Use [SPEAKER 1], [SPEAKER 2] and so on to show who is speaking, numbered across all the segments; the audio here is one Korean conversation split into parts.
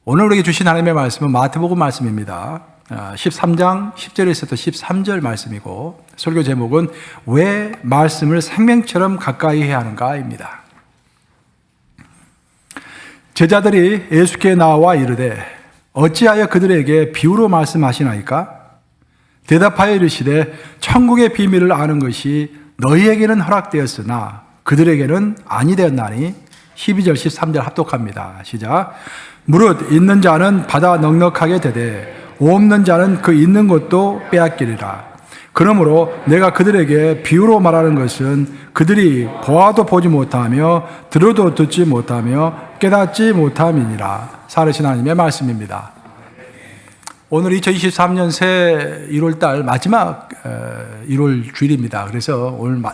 [SPEAKER 1] 오늘 우리에게 주신 하나님의 말씀은 마태복음 말씀입니다. 13장 10절에서 13절 말씀이고, 설교 제목은 왜 말씀을 생명처럼 가까이 해야 하는가입니다. 제자들이 예수께 나와 이르되 어찌하여 그들에게 비유로 말씀하시나이까? 대답하여 이르시되 천국의 비밀을 아는 것이 너희에게는 허락되었으나 그들에게는 아니 되었나니. 12절 13절 합독합니다. 시작. 무릇 있는 자는 받아 넉넉하게 되되 없는 자는 그 있는 것도 빼앗기리라. 그러므로 내가 그들에게 비유로 말하는 것은 그들이 보아도 보지 못하며 들어도 듣지 못하며 깨닫지 못함이니라. 살으신 하나님의 말씀입니다. 오늘 2023년 새 1월달 마지막 1월 주일입니다. 그래서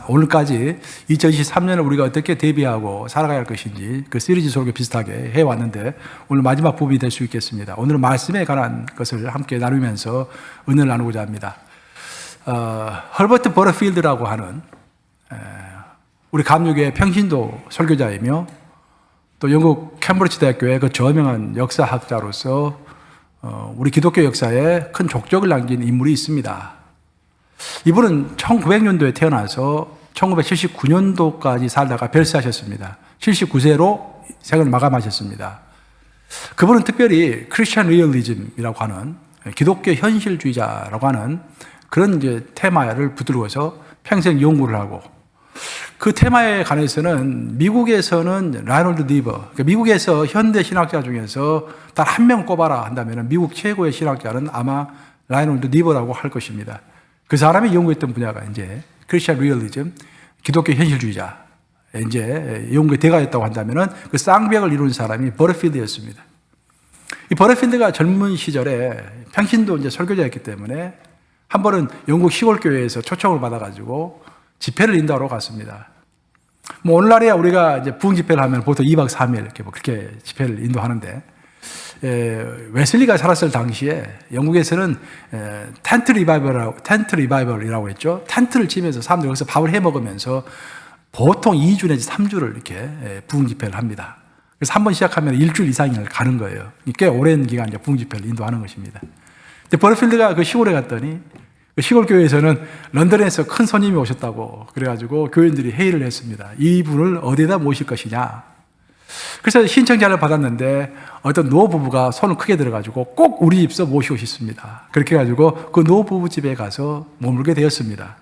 [SPEAKER 1] 오늘까지 2023년을 우리가 어떻게 대비하고 살아가야 할 것인지 그 시리즈 설교 비슷하게 해왔는데, 오늘 마지막 부분이 될 수 있겠습니다. 오늘은 말씀에 관한 것을 함께 나누면서 은혜를 나누고자 합니다. 헐버트 버터필드라고 하는 우리 감육의 평신도 설교자이며 또 영국 캠브리지 대학교의 그 저명한 역사학자로서 우리 기독교 역사에 큰 족적을 남긴 인물이 있습니다. 이분은 1900년도에 태어나서 1979년도까지 살다가 별세하셨습니다. 79세로 생을 마감하셨습니다. 그분은 특별히 크리스천 리얼리즘이라고 하는 기독교 현실주의자라고 하는 그런 이제 테마를 붙들고서 평생 연구를 하고, 그 테마에 관해서는 미국에서는 라이놀드 니버, 그러니까 미국에서 현대 신학자 중에서 단 한 명 꼽아라 한다면 미국 최고의 신학자는 아마 라이놀드 니버라고 할 것입니다. 그 사람이 연구했던 분야가 이제 크리스천 리얼리즘, 기독교 현실주의자, 이제 연구의 대가였다고 한다면 그 쌍벽을 이룬 사람이 버터필드였습니다. 이 버터필드가 젊은 시절에 평신도 이제 설교자였기 때문에 한 번은 영국 시골교회에서 초청을 받아가지고 집회를 인도하러 갔습니다. 오늘날에야 우리가 이제 부흥 집회를 하면 보통 2박 3일 이렇게 그렇게 집회를 인도하는데, 웨슬리가 살았을 당시에 영국에서는 텐트 리바이벌이라고 했죠. 텐트를 치면서 사람들이 거기서 밥을 해 먹으면서 보통 2주 내지 3주를 이렇게 부흥 집회를 합니다. 그래서 한 번 시작하면 일주일 이상을 가는 거예요. 꽤 오랜 기간 이제 부흥 집회를 인도하는 것입니다. 근데 버터필드가 그 시골에 갔더니 그 시골 교회에서는 런던에서 큰 손님이 오셨다고 그래가지고 교인들이 회의를 했습니다. 이분을 어디에다 모실 것이냐. 그래서 신청자를 받았는데 어떤 노부부가 손을 크게 들어가지고 꼭 우리 집서 모시고 싶습니다. 그렇게 해가지고 그 노부부 집에 가서 머물게 되었습니다.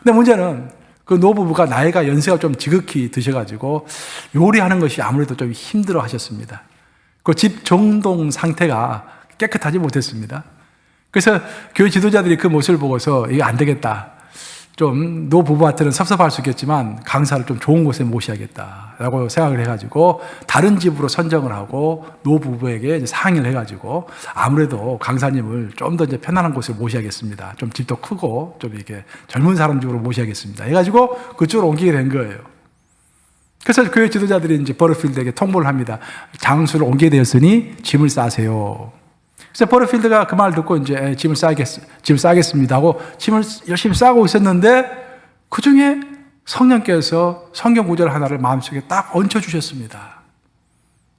[SPEAKER 1] 근데 문제는 그 노부부가 나이가 연세가 좀 지극히 드셔가지고 요리하는 것이 아무래도 좀 힘들어 하셨습니다. 그 집 정동 상태가 깨끗하지 못했습니다. 그래서 교회 지도자들이 그 모습을 보고서 이거 안 되겠다. 좀 노부부한테는 섭섭할 수 있겠지만 강사를 좀 좋은 곳에 모셔야겠다라고 생각을 해가지고 다른 집으로 선정을 하고 노부부에게 이제 상의를 해가지고 아무래도 강사님을 좀 더 이제 편안한 곳에 모셔야겠습니다. 좀 집도 크고 좀 이렇게 젊은 사람 집으로 모셔야겠습니다. 해가지고 그쪽으로 옮기게 된 거예요. 그래서 교회 지도자들이 이제 버터필드에게 통보를 합니다. 장소를 옮기게 되었으니 짐을 싸세요. 그래서 버터필드가 그 말을 듣고 이제 짐을 싸겠습니다 하고 짐을 열심히 싸고 있었는데 그 중에 성령께서 성경 구절 하나를 마음속에 딱 얹혀주셨습니다.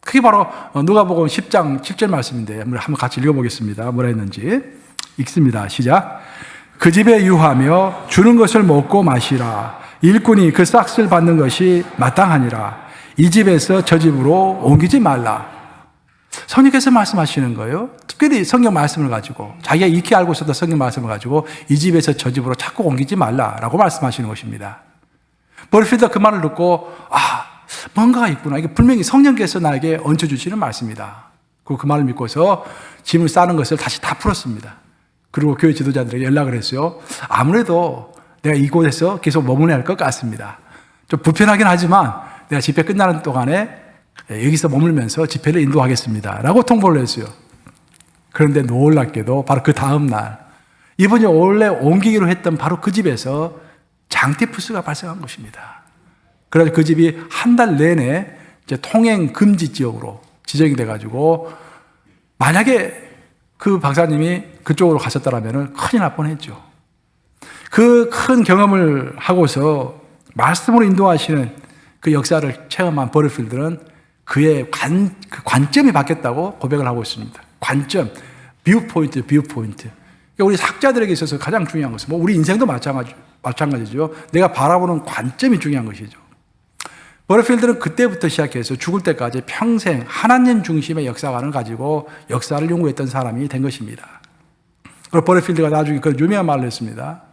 [SPEAKER 1] 그게 바로 누가복음 10장 7절 말씀인데 한번 같이 읽어보겠습니다. 뭐라 했는지 읽습니다. 시작. 그 집에 유하며 주는 것을 먹고 마시라. 일꾼이 그 싹을 받는 것이 마땅하니라. 이 집에서 저 집으로 옮기지 말라. 성령께서 말씀하시는 거예요. 특별히 성경 말씀을 가지고, 자기가 익히 알고 있었던 성경 말씀을 가지고 이 집에서 저 집으로 자꾸 옮기지 말라라고 말씀하시는 것입니다. 버터필드가 그 말을 듣고 뭔가가 있구나. 이게 분명히 성령께서 나에게 얹혀주시는 말씀이다. 그리고 그 말을 믿고서 짐을 싸는 것을 다시 다 풀었습니다. 그리고 교회 지도자들에게 연락을 했어요. 아무래도 내가 이곳에서 계속 머무러야 할 것 같습니다. 좀 불편하긴 하지만 내가 집회 끝나는 동안에 여기서 머물면서 집회를 인도하겠습니다 라고 통보를 했어요. 그런데 놀랍게도 바로 그 다음 날 이분이 원래 옮기기로 했던 바로 그 집에서 장티푸스가 발생한 것입니다. 그래서 그 집이 한 달 내내 이제 통행 금지 지역으로 지정이 돼가지고 만약에 그 박사님이 그쪽으로 가셨다면 큰일 날 뻔했죠. 그 큰 경험을 하고서 말씀으로 인도하시는 그 역사를 체험한 버터필드는 그의 그 관점이 바뀌었다고 고백을 하고 있습니다. 관점, 뷰포인트. 그러니까 우리 학자들에게 있어서 가장 중요한 것은 우리 인생도 마찬가지죠. 내가 바라보는 관점이 중요한 것이죠. 버터필드는 그때부터 시작해서 죽을 때까지 평생 하나님 중심의 역사관을 가지고 역사를 연구했던 사람이 된 것입니다. 그리고 버터필드가 나중에 그 유명한 말을 했습니다.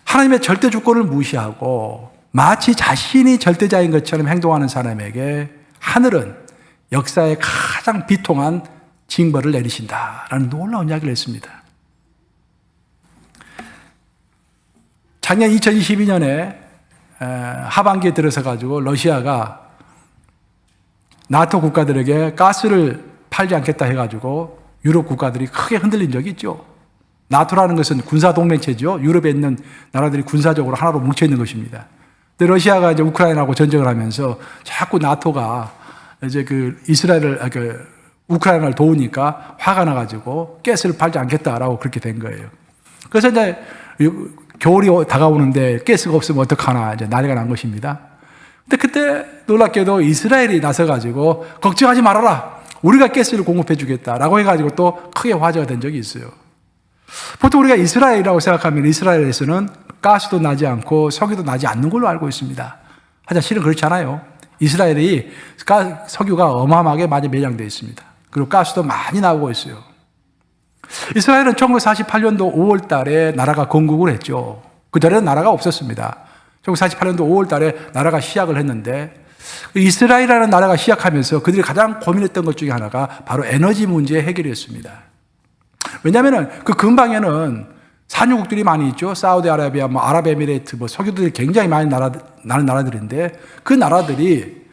[SPEAKER 1] 하나님의 절대 주권을 무시하고 마치 자신이 절대자인 것처럼 행동하는 사람에게 하늘은 역사의 가장 비통한 징벌을 내리신다라는 놀라운 이야기를 했습니다. 작년 2022년에 하반기에 들어서 가지고 러시아가 나토 국가들에게 가스를 팔지 않겠다 해가지고 유럽 국가들이 크게 흔들린 적이 있죠. 나토라는 것은 군사동맹체죠. 유럽에 있는 나라들이 군사적으로 하나로 뭉쳐있는 것입니다. 근데 러시아가 이제 우크라이나하고 전쟁을 하면서 자꾸 나토가 이제 우크라이나를 도우니까 화가 나가지고 가스를 팔지 않겠다라고 그렇게 된 거예요. 그래서 이제 겨울이 다가오는데 가스가 없으면 어떡하나 이제 난리가 난 것입니다. 근데 그때 놀랍게도 이스라엘이 나서가지고 걱정하지 말아라. 우리가 가스를 공급해 주겠다라고 해가지고 또 크게 화제가 된 적이 있어요. 보통 우리가 이스라엘이라고 생각하면 이스라엘에서는 가스도 나지 않고 석유도 나지 않는 걸로 알고 있습니다. 하지만 실은 그렇지 않아요. 이스라엘이 석유가 어마어마하게 많이 매장되어 있습니다. 그리고 가스도 많이 나오고 있어요. 이스라엘은 1948년도 5월 달에 나라가 건국을 했죠. 그 전에는 나라가 없었습니다. 1948년도 5월 달에 나라가 시작을 했는데 이스라엘이라는 나라가 시작하면서 그들이 가장 고민했던 것 중에 하나가 바로 에너지 문제 해결이었습니다. 왜냐하면 그 근방에는 산유국들이 많이 있죠. 사우디아라비아, 아랍에미레이트, 석유들이 굉장히 많이 나는 나라들인데 그 나라들이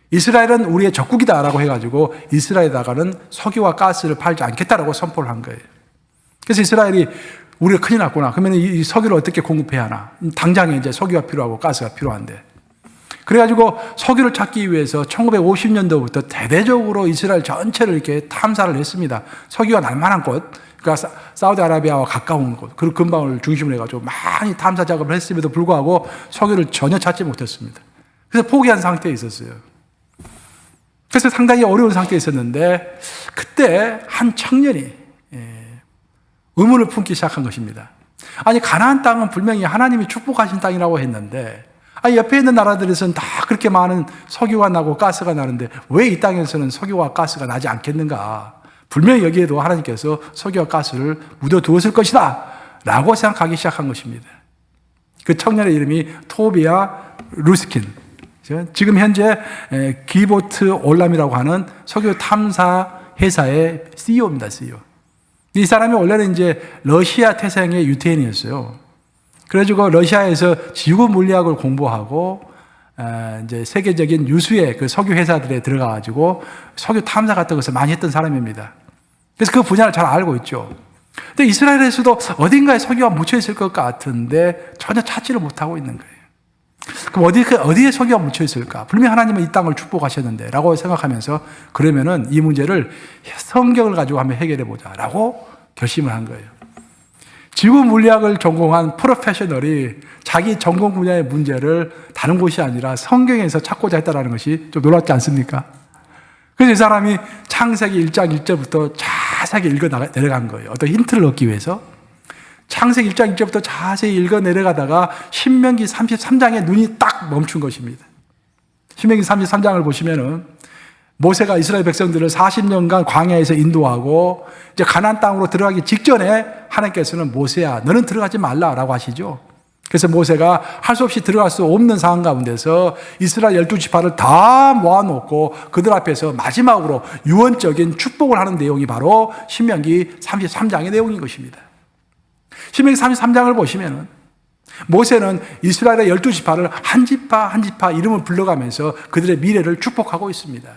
[SPEAKER 1] 이스라엘은 우리의 적국이다라고 해가지고 이스라엘에다가는 석유와 가스를 팔지 않겠다라고 선포를 한 거예요. 그래서 이스라엘이 우리가 큰일 났구나. 그러면 이 석유를 어떻게 공급해야 하나? 당장에 이제 석유가 필요하고 가스가 필요한데. 그래가지고 석유를 찾기 위해서 1950년도부터 대대적으로 이스라엘 전체를 이렇게 탐사를 했습니다. 석유가 날 만한 곳, 그러니까 사우디아라비아와 가까운 곳, 그 근방을 중심으로 해가지고 많이 탐사 작업을 했음에도 불구하고 석유를 전혀 찾지 못했습니다. 그래서 포기한 상태에 있었어요. 그래서 상당히 어려운 상태에 있었는데 그때 한 청년이 의문을 품기 시작한 것입니다. 아니 가나안 땅은 분명히 하나님이 축복하신 땅이라고 했는데 옆에 있는 나라들에서는 다 그렇게 많은 석유가 나고 가스가 나는데 왜 이 땅에서는 석유와 가스가 나지 않겠는가? 분명히 여기에도 하나님께서 석유와 가스를 묻어두었을 것이다 라고 생각하기 시작한 것입니다. 그 청년의 이름이 토비아 루스킨, 지금 현재 기보트 올람이라고 하는 석유 탐사 회사의 CEO입니다. CEO. 이 사람이 원래는 이제 러시아 태생의 유태인이었어요. 그래가지고 러시아에서 지구 물리학을 공부하고 이제 세계적인 유수의 그 석유 회사들에 들어가가지고 석유 탐사 같은 것을 많이 했던 사람입니다. 그래서 그 분야를 잘 알고 있죠. 근데 이스라엘에서도 어딘가에 석유가 묻혀 있을 것 같은데 전혀 찾지를 못하고 있는 거예요. 그럼 어디에 석유가 묻혀 있을까? 분명히 하나님은 이 땅을 축복하셨는데 라고 생각하면서 그러면은 이 문제를 성경을 가지고 한번 해결해 보자 라고 결심을 한 거예요. 지구 물리학을 전공한 프로페셔널이 자기 전공 분야의 문제를 다른 곳이 아니라 성경에서 찾고자 했다는 것이 좀 놀랍지 않습니까? 그래서 이 사람이 창세기 1장 1절부터 자세하게 읽어 내려간 거예요. 어떤 힌트를 얻기 위해서. 창세기 1장 1절부터 자세히 읽어 내려가다가 신명기 33장에 눈이 딱 멈춘 것입니다. 신명기 33장을 보시면은 모세가 이스라엘 백성들을 40년간 광야에서 인도하고 이제 가나안 땅으로 들어가기 직전에 하나님께서는 모세야 너는 들어가지 말라라고 하시죠. 그래서 모세가 할 수 없이 들어갈 수 없는 상황 가운데서 이스라엘 12지파를 다 모아놓고 그들 앞에서 마지막으로 유언적인 축복을 하는 내용이 바로 신명기 33장의 내용인 것입니다. 신명기 33장을 보시면은 모세는 이스라엘의 12지파를 한 지파 한 지파 이름을 불러가면서 그들의 미래를 축복하고 있습니다.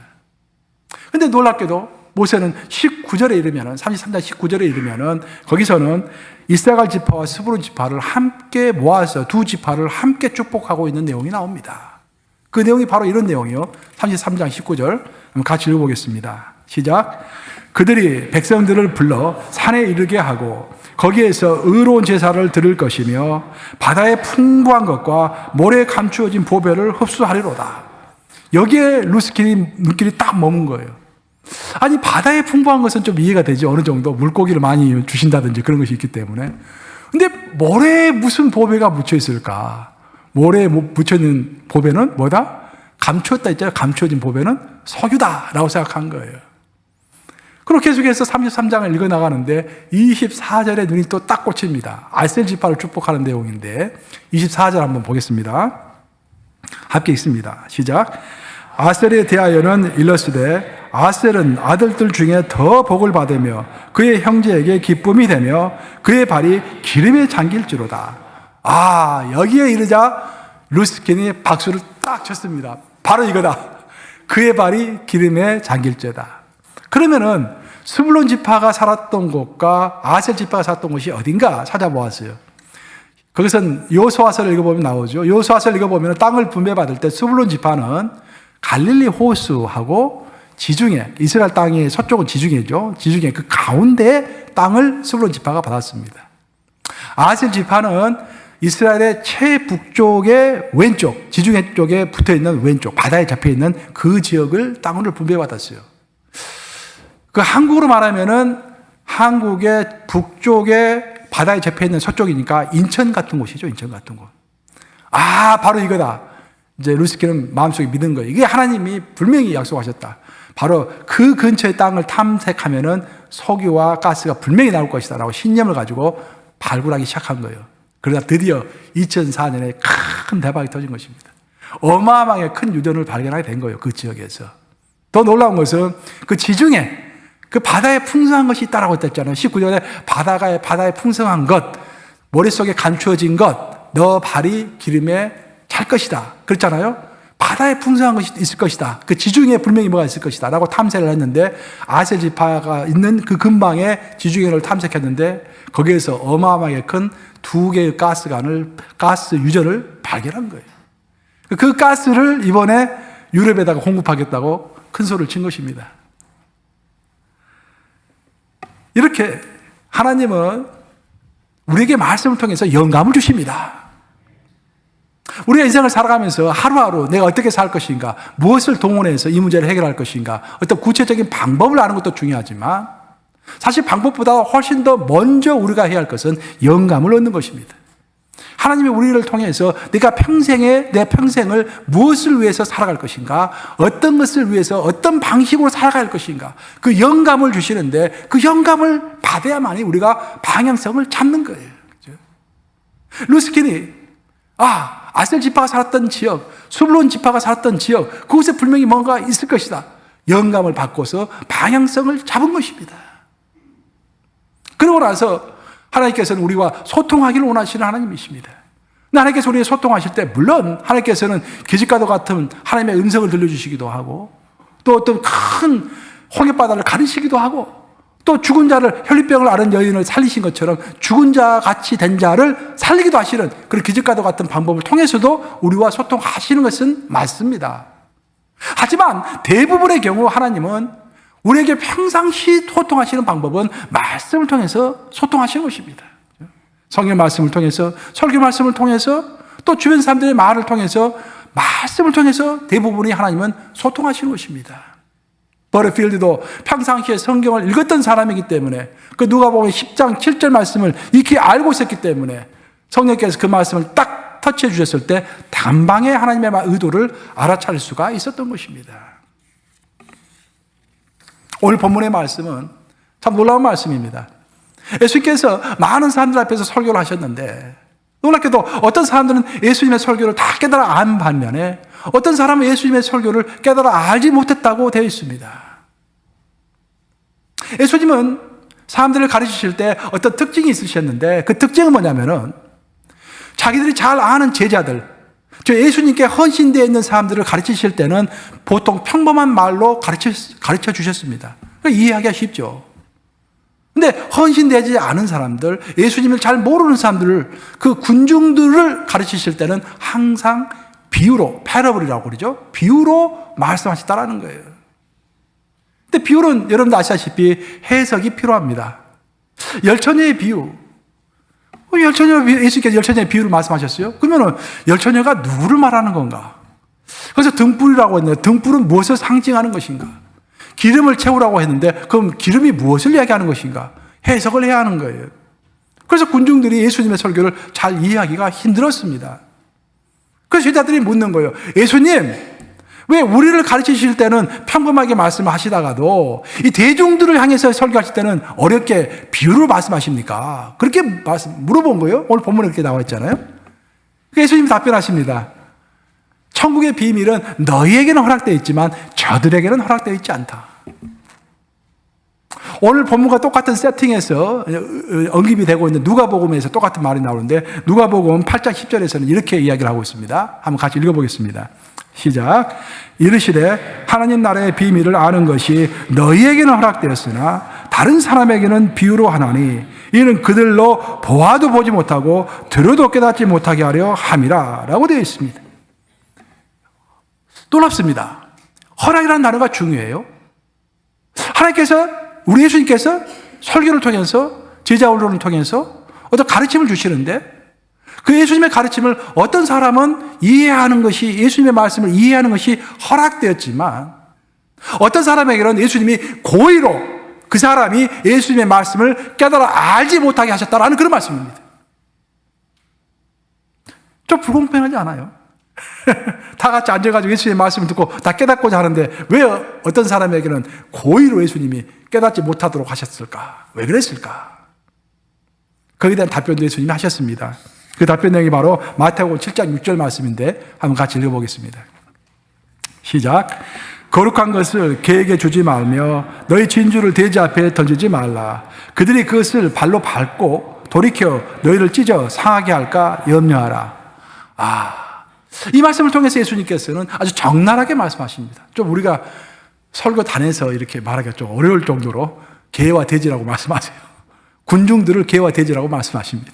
[SPEAKER 1] 근데 놀랍게도 모세는 19절에 이르면은 33장 19절에 이르면은 거기서는 이사갈 지파와 스브론 지파를 함께 모아서 두 지파를 함께 축복하고 있는 내용이 나옵니다. 그 내용이 바로 이런 내용이요. 33장 19절 같이 읽어보겠습니다. 시작. 그들이 백성들을 불러 산에 이르게 하고 거기에서 의로운 제사를 드릴 것이며 바다의 풍부한 것과 모래에 감추어진 보배를 흡수하리로다. 여기에 루스킨이 눈길이 딱 머문 거예요. 아니, 바다에 풍부한 것은 좀 이해가 되지. 어느 정도 물고기를 많이 주신다든지 그런 것이 있기 때문에. 근데 모래에 무슨 보배가 묻혀 있을까? 모래에 묻혀있는 보배는 뭐다? 감추었다 했잖아요. 감추어진 보배는 석유다라고 생각한 거예요. 그리고 계속해서 33장을 읽어나가는데 24절에 눈이 또 딱 꽂힙니다. 아셀 지파를 축복하는 내용인데 24절 한번 보겠습니다. 함께 읽습니다. 시작. 아셀에 대하여는 일러스되 아셀은 아들들 중에 더 복을 받으며 그의 형제에게 기쁨이 되며 그의 발이 기름에 잠길지로다. 여기에 이르자 루스킨이 박수를 딱 쳤습니다. 바로 이거다. 그의 발이 기름에 잠길지어다. 그러면은 스불론 지파가 살았던 곳과 아셀 지파가 살았던 곳이 어딘가 찾아보았어요. 거기선 여호수아서를 읽어보면 나오죠. 여호수아서를 읽어보면 땅을 분배받을 때 스불론 지파는 갈릴리 호수하고 지중해, 이스라엘 땅의 서쪽은 지중해죠. 지중해 그 가운데 땅을 스불론 지파가 받았습니다. 아셀 지파는 이스라엘의 최북쪽의 왼쪽, 지중해 쪽에 붙어있는 왼쪽, 바다에 잡혀있는 그 지역을 땅을 분배받았어요. 그 한국으로 말하면은 한국의 북쪽에 바다에 잡혀있는 서쪽이니까 인천 같은 곳이죠. 인천 같은 곳. 바로 이거다. 이제 루스킨은 마음속에 믿은 거예요. 이게 하나님이 분명히 약속하셨다. 바로 그 근처의 땅을 탐색하면은 석유와 가스가 분명히 나올 것이다 라고 신념을 가지고 발굴하기 시작한 거예요. 그러다 드디어 2004년에 큰 대박이 터진 것입니다. 어마어마하게 큰 유전을 발견하게 된 거예요. 그 지역에서. 더 놀라운 것은 그 지중해, 그 바다에 풍성한 것이 있다라고 했잖아요. 19절에 바다에 풍성한 것, 머릿속에 감추어진 것, 너 발이 기름에 찰 것이다. 그랬잖아요. 바다에 풍성한 것이 있을 것이다. 그 지중해에 분명히 뭐가 있을 것이다. 라고 탐색을 했는데 아셀 지파가 있는 그 근방에 지중해를 탐색했는데 거기에서 어마어마하게 큰 2개의 가스 유전을 발견한 거예요. 그 가스를 이번에 유럽에다가 공급하겠다고 큰 소리를 친 것입니다. 이렇게 하나님은 우리에게 말씀을 통해서 영감을 주십니다. 우리가 인생을 살아가면서 하루하루 내가 어떻게 살 것인가, 무엇을 동원해서 이 문제를 해결할 것인가, 어떤 구체적인 방법을 아는 것도 중요하지만 사실 방법보다 훨씬 더 먼저 우리가 해야 할 것은 영감을 얻는 것입니다. 하나님이 우리를 통해서 내 평생을 무엇을 위해서 살아갈 것인가, 어떤 것을 위해서 어떤 방식으로 살아갈 것인가, 그 영감을 주시는데 그 영감을 받아야만이 우리가 방향성을 잡는 거예요. 그렇죠? 루스킨이 아셀 지파가 살았던 지역, 스불론 지파가 살았던 지역, 그곳에 분명히 뭔가 있을 것이다. 영감을 받고서 방향성을 잡은 것입니다. 그러고 나서 하나님께서는 우리와 소통하기를 원하시는 하나님이십니다. 하나님께서 우리와 소통하실 때 물론 하나님께서는 기적과도 같은 하나님의 음성을 들려주시기도 하고 또 어떤 큰 홍해바다를 가르치기도 하고 또 죽은 자를 혈류병을 앓은 여인을 살리신 것처럼 죽은 자 같이 된 자를 살리기도 하시는 그런 기적과도 같은 방법을 통해서도 우리와 소통하시는 것은 맞습니다. 하지만 대부분의 경우 하나님은 우리에게 평상시 소통하시는 방법은 말씀을 통해서 소통하시는 것입니다. 성경 말씀을 통해서, 설교 말씀을 통해서, 또 주변 사람들의 말을 통해서, 말씀을 통해서 대부분이 하나님은 소통하시는 것입니다. 버트필드도 평상시에 성경을 읽었던 사람이기 때문에 그 누가복음 10장 7절 말씀을 익히 알고 있었기 때문에 성령께서 그 말씀을 딱 터치해 주셨을 때 단방에 하나님의 의도를 알아차릴 수가 있었던 것입니다. 오늘 본문의 말씀은 참 놀라운 말씀입니다. 예수님께서 많은 사람들 앞에서 설교를 하셨는데 놀랍게도 어떤 사람들은 예수님의 설교를 다 깨달아 안 반면에 어떤 사람은 예수님의 설교를 깨달아 알지 못했다고 되어 있습니다. 예수님은 사람들을 가르치실 때 어떤 특징이 있으셨는데 그 특징은 뭐냐면은 자기들이 잘 아는 제자들, 예수님께 헌신되어 있는 사람들을 가르치실 때는 보통 평범한 말로 가르쳐 주셨습니다. 이해하기가 쉽죠. 근데 헌신되지 않은 사람들, 예수님을 잘 모르는 사람들을, 그 군중들을 가르치실 때는 항상 비유로, 패러블이라고 그러죠. 비유로 말씀하시다라는 거예요. 근데 비유는 여러분도 아시다시피 해석이 필요합니다. 열처녀의 비유. 예수님께서 열처녀의 비유를 말씀하셨어요? 그러면 열처녀가 누구를 말하는 건가? 그래서 등불이라고 했는데 등불은 무엇을 상징하는 것인가? 기름을 채우라고 했는데 그럼 기름이 무엇을 이야기하는 것인가? 해석을 해야 하는 거예요. 그래서 군중들이 예수님의 설교를 잘 이해하기가 힘들었습니다. 그래서 제자들이 묻는 거예요. 예수님, 왜 우리를 가르치실 때는 평범하게 말씀하시다가도 이 대중들을 향해서 설교하실 때는 어렵게 비유로 말씀하십니까? 그렇게 물어본 거예요. 오늘 본문에 그렇게 나와 있잖아요. 예수님이 답변하십니다. 천국의 비밀은 너희에게는 허락되어 있지만 저들에게는 허락되어 있지 않다. 오늘 본문과 똑같은 세팅에서 언급이 되고 있는 누가복음에서 똑같은 말이 나오는데 누가복음 8장 10절에서는 이렇게 이야기를 하고 있습니다. 한번 같이 읽어보겠습니다. 시작. 이르시되 하나님 나라의 비밀을 아는 것이 너희에게는 허락되었으나 다른 사람에게는 비유로 하나니 이는 그들로 보아도 보지 못하고 들어도 깨닫지 못하게 하려 함이라 라고 되어 있습니다. 놀랍습니다. 허락이라는 단어가 중요해요. 하나님께서 우리 예수님께서 설교를 통해서 제자 훈련을 통해서 어떤 가르침을 주시는데 그 예수님의 가르침을 어떤 사람은 이해하는 것이 예수님의 말씀을 이해하는 것이 허락되었지만 어떤 사람에게는 예수님이 고의로 그 사람이 예수님의 말씀을 깨달아 알지 못하게 하셨다라는 그런 말씀입니다. 좀 불공평하지 않아요? 다 같이 앉아가지고 예수님의 말씀을 듣고 다 깨닫고자 하는데 왜 어떤 사람에게는 고의로 예수님이 깨닫지 못하도록 하셨을까? 왜 그랬을까? 거기에 대한 답변도 예수님이 하셨습니다. 그 답변 내용이 바로 마태복음 7장 6절 말씀인데 한번 같이 읽어보겠습니다. 시작. 거룩한 것을 개에게 주지 말며 너희 진주를 돼지 앞에 던지지 말라. 그들이 그것을 발로 밟고 돌이켜 너희를 찢어 상하게 할까 염려하라. 이 말씀을 통해서 예수님께서는 아주 적나라하게 말씀하십니다. 좀 우리가 설교단에서 이렇게 말하기가 좀 어려울 정도로 개와 돼지라고 말씀하세요. 군중들을 개와 돼지라고 말씀하십니다.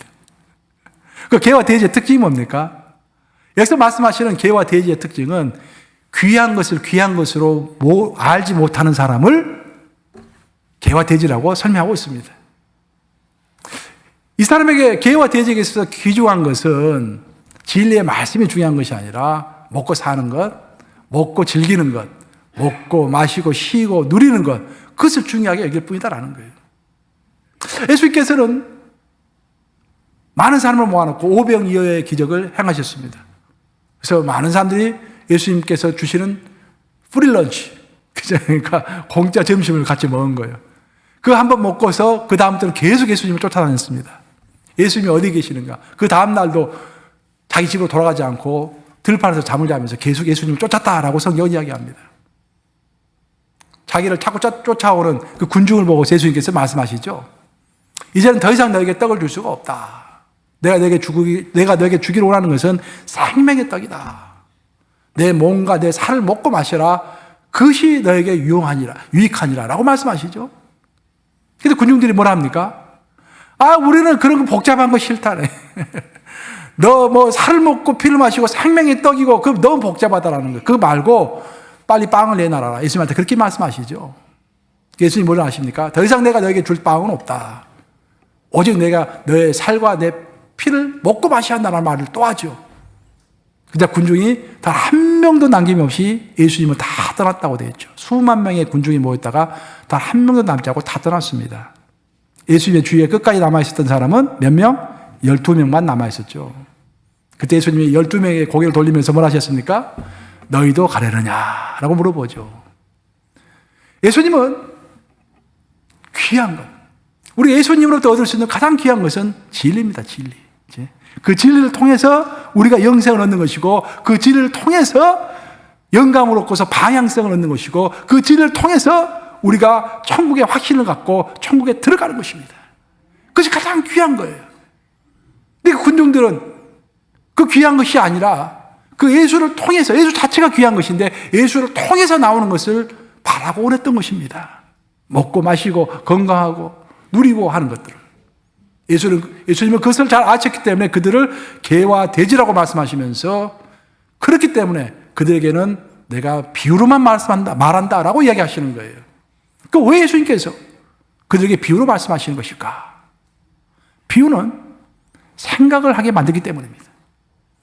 [SPEAKER 1] 그 개와 돼지의 특징이 뭡니까? 여기서 말씀하시는 개와 돼지의 특징은 귀한 것을 귀한 것으로 알지 못하는 사람을 개와 돼지라고 설명하고 있습니다. 이 사람에게 개와 돼지에게 있어서 귀중한 것은 진리의 말씀이 중요한 것이 아니라 먹고 사는 것, 먹고 즐기는 것, 먹고 마시고 쉬고 누리는 것, 그것을 중요하게 여길 뿐이다라는 거예요. 예수님께서는 많은 사람을 모아놓고 오병이어의 기적을 행하셨습니다. 그래서 많은 사람들이 예수님께서 주시는 프리런치, 그러니까 공짜 점심을 같이 먹은 거예요. 그거 한번 먹고서 그 다음부터는 계속 예수님을 쫓아다녔습니다. 예수님이 어디 계시는가? 그 다음 날도 자기 집으로 돌아가지 않고 들판에서 잠을 자면서 계속 예수님을 쫓았다라고 성경은 이야기합니다. 자기를 자꾸 쫓아오는 그 군중을 보고 예수님께서 말씀하시죠. 이제는 더 이상 너에게 떡을 줄 수가 없다. 내가 너에게 주기로 원하는 것은 생명의 떡이다. 내 몸과 내 살을 먹고 마시라. 그것이 너에게 유익하니라 라고 말씀하시죠. 근데 군중들이 뭐라 합니까? 우리는 그런 거 복잡한 거 싫다네. 너 뭐 살을 먹고 피를 마시고 생명의 떡이고 그거 너무 복잡하다라는 거예요. 그거 말고 빨리 빵을 내놔라. 예수님한테 그렇게 말씀하시죠. 예수님이 뭐라 하십니까? 더 이상 내가 너에게 줄 빵은 없다. 오직 내가 너의 살과 내 피를 먹고 마셔야 한다는 말을 또 하죠. 그냥 군중이 단 한 명도 남김없이 예수님을 다 떠났다고 되어 있죠. 수만 명의 군중이 모였다가 단 한 명도 남지 않고 다 떠났습니다. 예수님의 주위에 끝까지 남아있었던 사람은 몇 명? 12명만 남아있었죠. 그때 예수님이 12명의 고개를 돌리면서 뭘 하셨습니까? 너희도 가려느냐? 라고 물어보죠. 예수님은 귀한 것. 우리 예수님으로부터 얻을 수 있는 가장 귀한 것은 진리입니다. 진리. 그 진리를 통해서 우리가 영생을 얻는 것이고 그 진리를 통해서 영감을 얻고서 방향성을 얻는 것이고 그 진리를 통해서 우리가 천국의 확신을 갖고 천국에 들어가는 것입니다. 그것이 가장 귀한 거예요. 근데 그 군중들은 그 귀한 것이 아니라 그 예수를 통해서 예수 자체가 귀한 것인데 예수를 통해서 나오는 것을 바라고 원했던 것입니다. 먹고 마시고 건강하고 누리고 하는 것들을. 예수님은 그것을 잘 아셨기 때문에 그들을 개와 돼지라고 말씀하시면서 그렇기 때문에 그들에게는 내가 비유로만 말한다라고 이야기하시는 거예요. 그러니까 왜 예수님께서 그들에게 비유로 말씀하시는 것일까? 비유는 생각을 하게 만들기 때문입니다.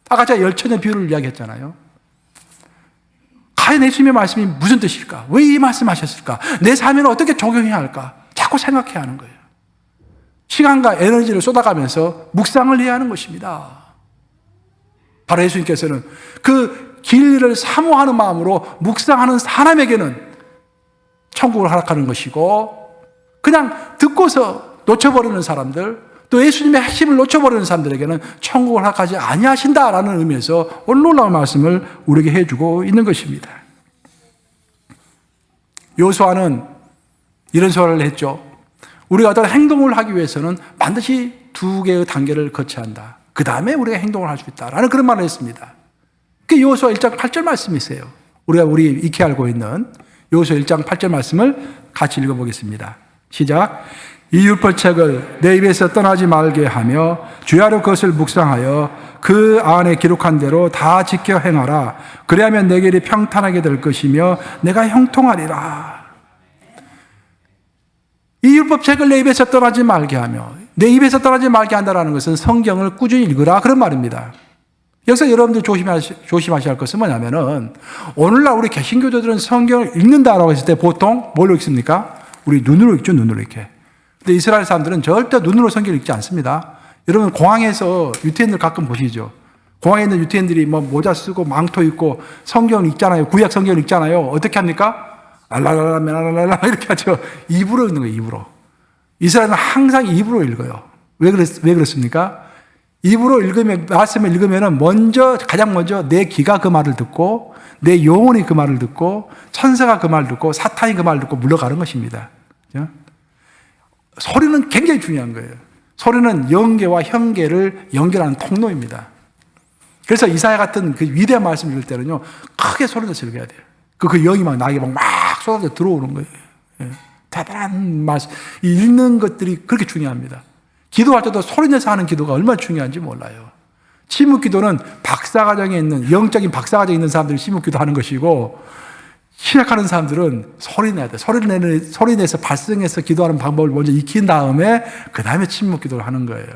[SPEAKER 1] 아까 제가 열천의 비유를 이야기했잖아요. 과연 예수님의 말씀이 무슨 뜻일까? 왜 이 말씀하셨을까? 내 삶에는 어떻게 적용해야 할까? 자꾸 생각해야 하는 거예요. 시간과 에너지를 쏟아가면서 묵상을 해야 하는 것입니다. 바로 예수님께서는 그 길을 사모하는 마음으로 묵상하는 사람에게는 천국을 허락하는 것이고, 그냥 듣고서 놓쳐버리는 사람들, 또 예수님의 핵심을 놓쳐버리는 사람들에게는 천국을 허락하지 아니하신다라는 의미에서 오늘 놀라운 말씀을 우리에게 해주고 있는 것입니다. 여호수아는 이런 소리를 했죠. 우리가 어떤 행동을 하기 위해서는 반드시 두 개의 단계를 거쳐야 한다. 그 다음에 우리가 행동을 할 수 있다라는 그런 말을 했습니다. 그게 여호수아 1장 8절 말씀이세요. 우리 익히 알고 있는 여호수아 1장 8절 말씀을 같이 읽어보겠습니다. 시작. 이 율법책을 내 입에서 떠나지 말게 하며 주야로 그것을 묵상하여 그 안에 기록한 대로 다 지켜 행하라. 그리하면 내 길이 평탄하게 될 것이며 내가 형통하리라. 이 율법책을 내 입에서 떠나지 말게 하며, 내 입에서 떠나지 말게 한다는 것은 성경을 꾸준히 읽으라 그런 말입니다. 여기서 여러분들 조심하셔야 할 것은 뭐냐면은, 오늘날 우리 개신교도들은 성경을 읽는다라고 했을 때 보통 뭘로 읽습니까? 우리 눈으로 읽죠, 눈으로 이렇게. 근데 이스라엘 사람들은 절대 눈으로 성경을 읽지 않습니다. 여러분 공항에서 유태인들 가끔 보시죠. 공항에 있는 유태인들이 뭐 모자 쓰고 망토 입고 성경을 읽잖아요. 구약 성경을 읽잖아요. 어떻게 합니까? 알랄랄랄랄랄라 이렇게 하죠. 입으로 읽는 거예요, 입으로. 이스라엘은 항상 입으로 읽어요. 왜 그렇습니까? 입으로 읽으면, 말씀을 읽으면은 가장 먼저 내 귀가 그 말을 듣고, 내 영혼이 그 말을 듣고, 천사가 그 말을 듣고, 사탄이 그 말을 듣고 물러가는 것입니다. 그렇죠? 소리는 굉장히 중요한 거예요. 소리는 영계와 현계를 연결하는 통로입니다. 그래서 이사야 같은 그 위대한 말씀 읽을 때는요, 크게 소리내서 읽어야 돼요. 그 영이 막 나에게 막 쏟아져 들어오는 거예요. 예. 대단한 말씀. 읽는 것들이 그렇게 중요합니다. 기도할 때도 소리내서 하는 기도가 얼마나 중요한지 몰라요. 침묵 기도는 박사과정에 있는, 영적인 박사과정에 있는 사람들이 침묵 기도 하는 것이고, 시작하는 사람들은 소리내야 돼. 소리내서 발성해서 기도하는 방법을 먼저 익힌 다음에, 그 다음에 침묵 기도를 하는 거예요.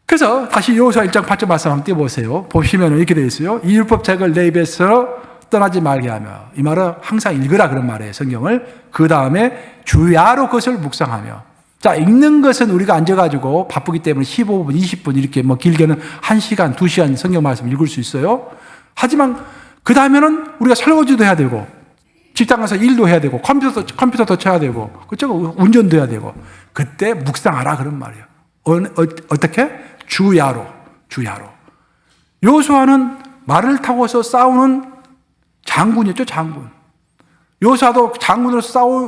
[SPEAKER 1] 그래서 다시 여호수아 1장 8절 말씀 한번 띄워보세요. 보시면 이렇게 되어 있어요. 이 율법책을 내 입에서 떠나지 말게 하며, 이 말은 항상 읽으라 그런 말이에요, 성경을. 그 다음에 주야로 그것을 묵상하며. 자, 읽는 것은 우리가 앉아가지고 바쁘기 때문에 15분, 20분 이렇게 뭐 길게는 1시간, 2시간 성경 말씀 읽을 수 있어요. 하지만 그 다음에는 우리가 설거지도 해야 되고, 직장 가서 일도 해야 되고, 컴퓨터도 쳐야 되고, 그쪽 운전도 해야 되고, 그때 묵상하라 그런 말이에요. 어떻게? 주야로. 여호수아는 말을 타고서 싸우는 장군이었죠, 장군. 여호수아도 장군으로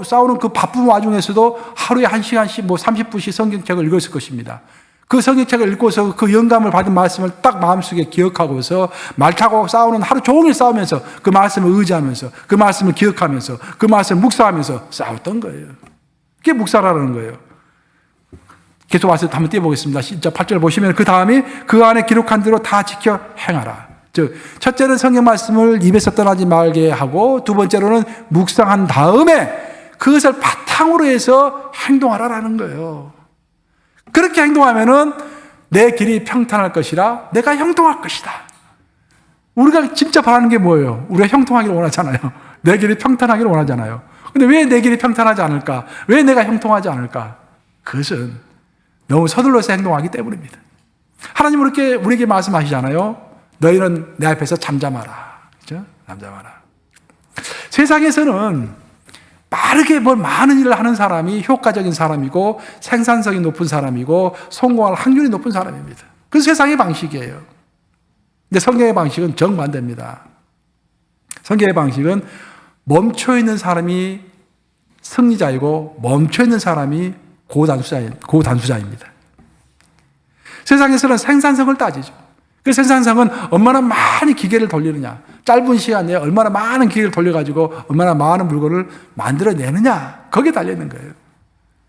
[SPEAKER 1] 싸우는 그 바쁜 와중에서도 하루에 1시간씩 뭐 30분씩 성경책을 읽었을 것입니다. 그 성경책을 읽고서 그 영감을 받은 말씀을 딱 마음속에 기억하고서 말 타고 싸우는, 하루 종일 싸우면서 그 말씀을 의지하면서 그 말씀을 기억하면서 그 말씀을 묵상하면서 싸웠던 거예요. 그게 묵상하라는 거예요. 계속 와서 한번 띄워보겠습니다. 진짜 8절 보시면 그 다음에 그 안에 기록한 대로 다 지켜 행하라. 즉, 첫째는 성경 말씀을 입에서 떠나지 말게 하고, 두 번째로는 묵상한 다음에 그것을 바탕으로 해서 행동하라라는 거예요. 그렇게 행동하면은 내 길이 평탄할 것이라 내가 형통할 것이다. 우리가 진짜 바라는 게 뭐예요? 우리가 형통하기를 원하잖아요. 내 길이 평탄하기를 원하잖아요. 근데 왜 내 길이 평탄하지 않을까? 왜 내가 형통하지 않을까? 그것은 너무 서둘러서 행동하기 때문입니다. 하나님은 이렇게 우리에게 말씀하시잖아요. 너희는 내 앞에서 잠잠하라. 그죠? 잠잠하라. 세상에서는 빠르게 많은 일을 하는 사람이 효과적인 사람이고 생산성이 높은 사람이고 성공할 확률이 높은 사람입니다. 그건 세상의 방식이에요. 근데 성경의 방식은 정반대입니다. 성경의 방식은 멈춰있는 사람이 승리자이고 멈춰있는 사람이 고단수자입니다. 세상에서는 생산성을 따지죠. 그 생산성은 얼마나 많이 기계를 돌리느냐, 짧은 시간 내에 얼마나 많은 기계를 돌려가지고 얼마나 많은 물건을 만들어내느냐, 거기에 달려있는 거예요.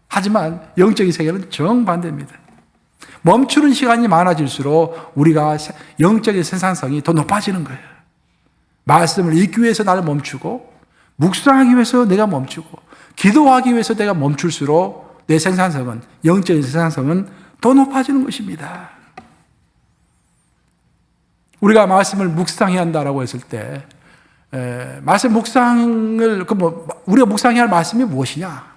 [SPEAKER 1] 하지만 영적인 세계는 정반대입니다. 멈추는 시간이 많아질수록 우리가 영적인 생산성이 더 높아지는 거예요. 말씀을 읽기 위해서 나를 멈추고, 묵상하기 위해서 내가 멈추고, 기도하기 위해서 내가 멈출수록 내 생산성은, 영적인 생산성은 더 높아지는 것입니다. 우리가 말씀을 묵상해야 한다라고 했을 때 말씀 묵상을 우리가 묵상해야 할 말씀이 무엇이냐?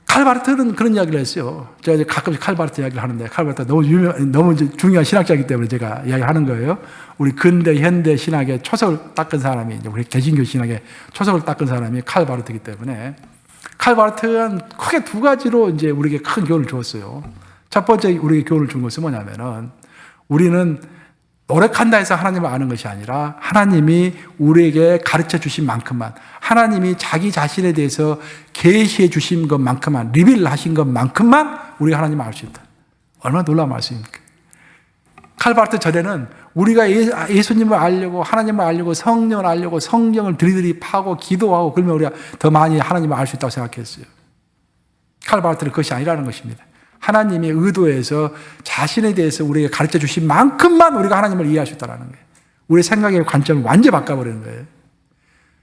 [SPEAKER 1] 칼바르트는 그런 이야기를 했어요. 제가 이제 가끔씩 칼바르트 이야기를 하는데, 칼바르트 너무 중요한 신학자이기 때문에 제가 이야기하는 거예요. 우리 근대 현대 신학의 초석을 닦은 사람이, 이제 우리 개신교 신학의 초석을 닦은 사람이 칼바르트이기 때문에, 칼바르트는 크게 두 가지로 이제 우리에게 큰 교훈을 주었어요. 첫 번째 우리에게 교훈을 준 것은 뭐냐면은, 우리는 노력한다 해서 하나님을 아는 것이 아니라 하나님이 우리에게 가르쳐 주신 만큼만, 하나님이 자기 자신에 대해서 계시해 주신 것만큼만, 리빌 하신 것만큼만 우리가 하나님을 알 수 있다. 얼마나 놀라운 말씀입니까? 칼바르트 전에는 우리가 예수님을 알려고, 하나님을 알려고, 성령을 알려고 성경을 들이들이 파고 기도하고 그러면 우리가 더 많이 하나님을 알 수 있다고 생각했어요. 칼바르트는 그것이 아니라는 것입니다. 하나님의 의도에서 자신에 대해서 우리에게 가르쳐 주신 만큼만 우리가 하나님을 이해할 수 있다는 거예요. 우리의 생각의 관점을 완전히 바꿔버리는 거예요.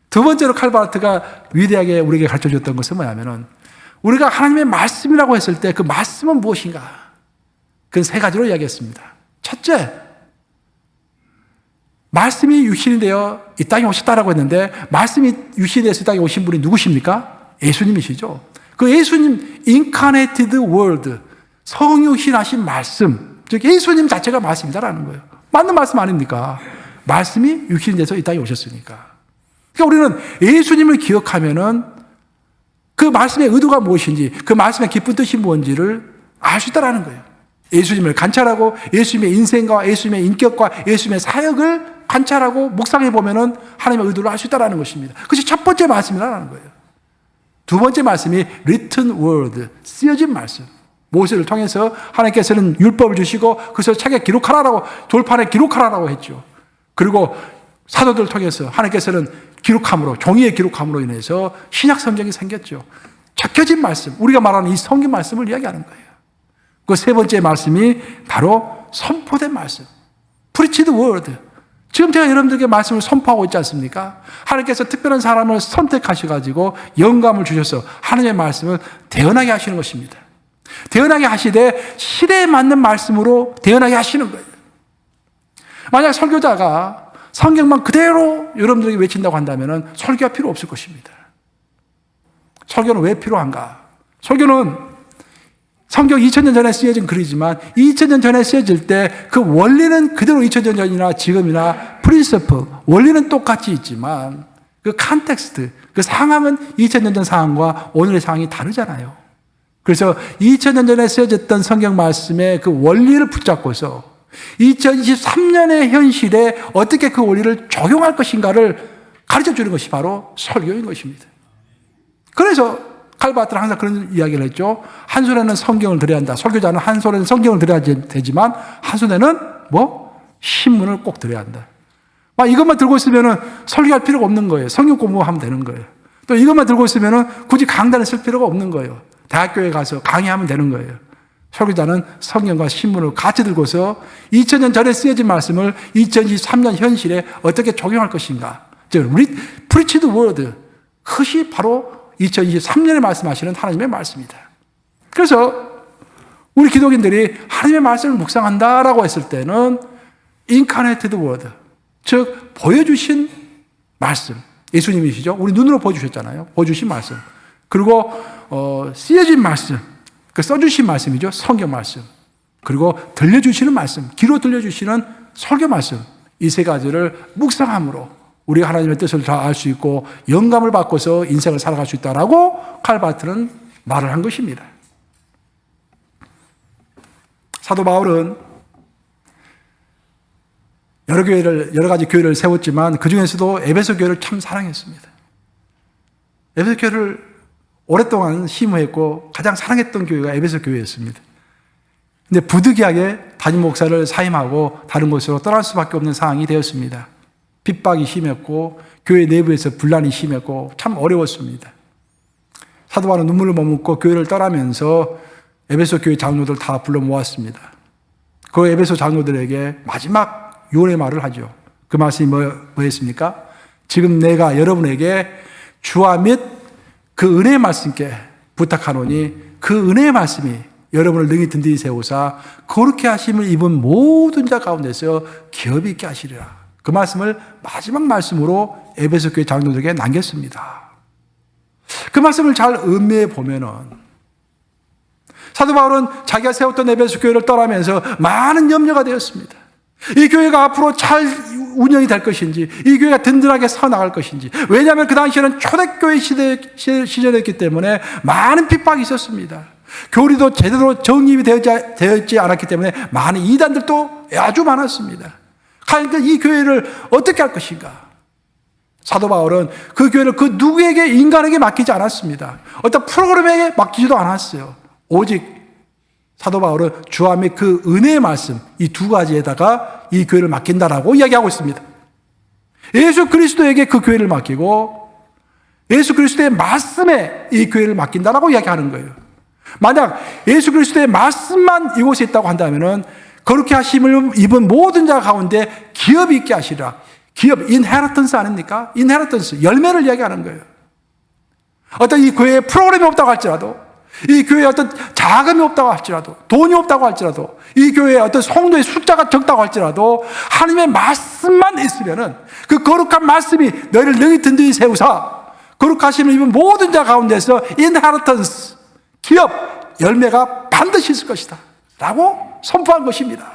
[SPEAKER 1] 두 번째로 칼바르트가 위대하게 우리에게 가르쳐 줬던 것은 뭐냐면은, 우리가 하나님의 말씀이라고 했을 때 그 말씀은 무엇인가? 그건 세 가지로 이야기했습니다. 첫째, 말씀이 육신이 되어 이 땅에 오셨다라고 했는데, 말씀이 육신이 되어서 이 땅에 오신 분이 누구십니까? 예수님이시죠. 그 예수님, incarnated word, 성육신하신 말씀, 즉 예수님 자체가 말씀이다라는 거예요. 맞는 말씀 아닙니까? 말씀이 육신이 돼서 이 땅에 오셨으니까. 그러니까 우리는 예수님을 기억하면은 그 말씀의 의도가 무엇인지, 그 말씀의 깊은 뜻이 뭔지를 알 수 있다라는 거예요. 예수님을 관찰하고 예수님의 인생과 예수님의 인격과 예수님의 사역을 관찰하고 묵상해 보면은 하나님의 의도를 알 수 있다라는 것입니다. 그것이 첫 번째 말씀이라는 거예요. 두 번째 말씀이 written word, 쓰여진 말씀. 모세를 통해서 하나님께서는 율법을 주시고 그것을 책에 기록하라고, 돌판에 기록하라고 했죠. 그리고 사도들을 통해서 하나님께서는 기록함으로, 종이에 기록함으로 인해서 신약 성경이 생겼죠. 적혀진 말씀, 우리가 말하는 이 성경 말씀을 이야기하는 거예요. 그 세 번째 말씀이 바로 선포된 말씀, preached word. 지금 제가 여러분들에게 말씀을 선포하고 있지 않습니까? 하나님께서 특별한 사람을 선택하셔가지고 영감을 주셔서 하나님의 말씀을 대언하게 하시는 것입니다. 대언하게 하시되 시대에 맞는 말씀으로 대언하게 하시는 거예요. 만약 설교자가 성경만 그대로 여러분들에게 외친다고 한다면 설교가 필요 없을 것입니다. 설교는 왜 필요한가? 설교는 성경 2000년 전에 쓰여진 글이지만 2000년 전에 쓰여질 때 그 원리는 그대로 2000년 전이나 지금이나 프린서플, 원리는 똑같이 있지만 그 컨텍스트, 그 상황은 2000년 전 상황과 오늘의 상황이 다르잖아요. 그래서 2000년 전에 쓰여졌던 성경 말씀의 그 원리를 붙잡고서 2023년의 현실에 어떻게 그 원리를 적용할 것인가를 가르쳐 주는 것이 바로 설교인 것입니다. 그래서 칼바르트는 항상 그런 이야기를 했죠. 한 손에는 성경을 들여야 한다. 설교자는 한 손에는 성경을 들여야 되지만 한 손에는 신문을 꼭 들여야 한다. 이것만 들고 있으면 설교할 필요가 없는 거예요. 성경 공부하면 되는 거예요. 또 이것만 들고 있으면 굳이 강단을 쓸 필요가 없는 거예요. 대학교에 가서 강의하면 되는 거예요. 설교자는 성경과 신문을 같이 들고서 2000년 전에 쓰여진 말씀을 2023년 현실에 어떻게 적용할 것인가. 즉, preached word. 그것이 바로 2023년에 말씀하시는 하나님의 말씀이다. 그래서 우리 기독인들이 하나님의 말씀을 묵상한다라고 했을 때는 incarnated word, 즉 보여주신 말씀, 예수님이시죠. 우리 눈으로 보여주셨잖아요. 보여주신 말씀. 그리고 쓰여진 말씀, 그 써주신 말씀이죠. 성경 말씀. 그리고 들려주시는 말씀, 귀로 들려주시는 설교 말씀. 이 세 가지를 묵상함으로 우리가 하나님의 뜻을 다 알 수 있고 영감을 받고서 인생을 살아갈 수 있다라고 칼바르트는 말을 한 것입니다. 사도 바울은 여러 가지 교회를 세웠지만 그 중에서도 에베소 교회를 참 사랑했습니다. 에베소 교회를 오랫동안 심호했고 가장 사랑했던 교회가 에베소 교회였습니다. 근데 부득이하게 담임 목사를 사임하고 다른 곳으로 떠날 수밖에 없는 상황이 되었습니다. 핍박이 심했고 교회 내부에서 분란이 심했고 참 어려웠습니다. 사도 바울은 눈물을 머금고 교회를 떠나면서 에베소 교회 장로들 다 불러 모았습니다. 그 에베소 장로들에게 마지막 유언의 말을 하죠. 그 말씀이 뭐였습니까? 지금 내가 여러분에게 주와 및 그 은혜의 말씀께 부탁하노니 그 은혜의 말씀이 여러분을 능히 든든히 세우사 거룩히 하심을 입은 모든 자 가운데서 기업이 있게 하시리라. 그 말씀을 마지막 말씀으로 에베소 교회 장로들에게 남겼습니다. 그 말씀을 잘 음미해 보면은 사도 바울은 자기가 세웠던 에베소 교회를 떠나면서 많은 염려가 되었습니다. 이 교회가 앞으로 잘 운영이 될 것인지, 이 교회가 든든하게 서나갈 것인지. 왜냐하면 그 당시에는 초대교회 시절이었기 때문에 많은 핍박이 있었습니다. 교리도 제대로 정립이 되었지 않았기 때문에 많은 이단들도 아주 많았습니다. 그러니까 이 교회를 어떻게 할 것인가? 사도 바울은 그 교회를 그 누구에게, 인간에게 맡기지 않았습니다. 어떤 프로그램에게 맡기지도 않았어요. 오직 사도 바울은 주와 및 그 은혜의 말씀, 이 두 가지에다가 이 교회를 맡긴다라고 이야기하고 있습니다. 예수 그리스도에게 그 교회를 맡기고 예수 그리스도의 말씀에 이 교회를 맡긴다라고 이야기하는 거예요. 만약 예수 그리스도의 말씀만 이곳에 있다고 한다면은 거룩히 하심을 입은 모든 자 가운데 기업이 있게 하시라. 기업, 인헤리턴스 아닙니까? 인헤리턴스, 열매를 이야기하는 거예요. 어떤 이 교회에 프로그램이 없다고 할지라도, 이 교회에 어떤 자금이 없다고 할지라도, 돈이 없다고 할지라도, 이 교회에 어떤 성도의 숫자가 적다고 할지라도 하나님의 말씀만 있으면은 그 거룩한 말씀이 너희를 능히 든든히 세우사 거룩하심을 입은 모든 자 가운데서 인헤리턴스, 기업, 열매가 반드시 있을 것이다 라고 선포한 것입니다.